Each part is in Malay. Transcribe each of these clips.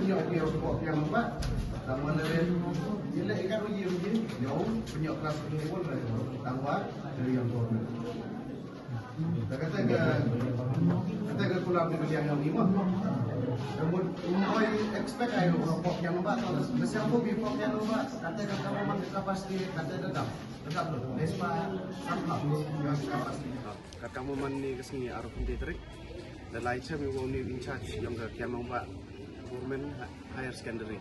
penyok dia buat yang nampak sama dari jelek kan uji jauh penyok kelas ini pun dari tambah dari yang tua. Kata ke pulang di yang lima. Namun umai expect ayo pok yang nampak terus besar pun pok yang nampak kata kamu memang kita pasti kata tetap loh. Despa sampah yang kita pasti. Kamu mani kesini aruf intrik dan lain saya mau in charge yang ke kiamang pak government higher secondary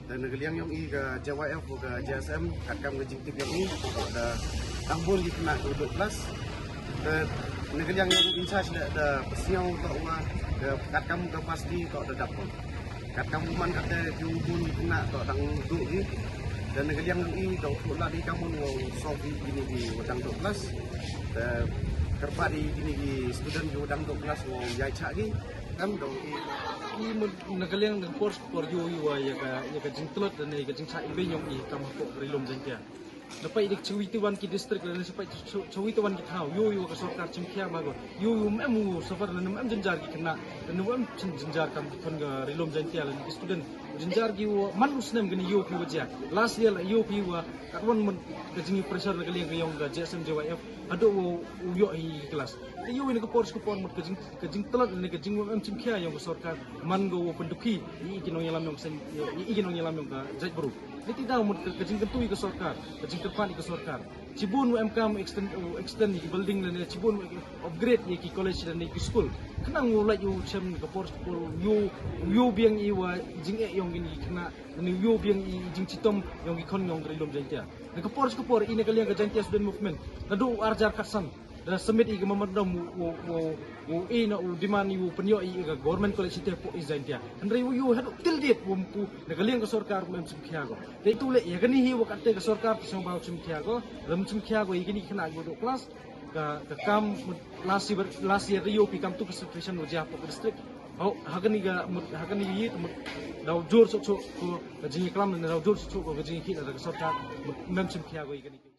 dan negeri yang i ke JYF ke JSM kakam ke jingtip yang ini ada tambun di kena 12 dan negeri yang in charge ada pesiau untuk rumah kakam ke pasti kau ada dapur kakam man kata jubun di kena kau tang duduk ni dan negeri yang i dok pula di kamu mau solve ini di wadang 12 kerpa di student di udang 12 mau jai cak ni kan dong i nagalang ng course for you ya ka jingtlot dan ka jingsa ibe yung i kam ko rilom jengkia dapat dik cuituan ki district dan sampai cuituan ki thau yo ka sarkar chimkhia mago yo memu safar dan mem jenjar ki kena dan mem jenjar kam kon ga rilom jengkia lan ki student jenjar ki man usnem gni yo ki wajia last year yo ki wa katwan mun ka jingi pressure nagalang yung ga JSM JYF ado yo hi kelas yo ini ke pors ke pon mut ke jing telat ni ke jing am chimkhia yung sarkar man go penduki i ginong yalam yung sen i ginong yalam yung ka jaj bro ni tidak mut ke jing kentui ke sarkar ke jing terpan ke sarkar cibun UMKM extend di building dan cibun upgrade ni ki college dan ni ki school kenang mulai yo chem ke pors yo biang i wa jing yung ini kena ni yo biang i jing citom yung ikon yung rilom jantia ni ke pors ini kalian ke jantia student movement nadu arjar kasan dan semit i mamandam wo ina u dimani wo penyo i ga government college te po izantia andre yo hadu tildet wo pu nagaling ka sarkar mem chimkhia go te tule ya gani hi wo katte ka sarkar pisang baw chimkhia go ram chimkhia go igini khana go do class ka kam last year yo pi kam tu situation wo ja po district au hagani yi daw jor so ko jingi klam na daw jor so ko jingi khina ka sarkar mem chimkhia go igini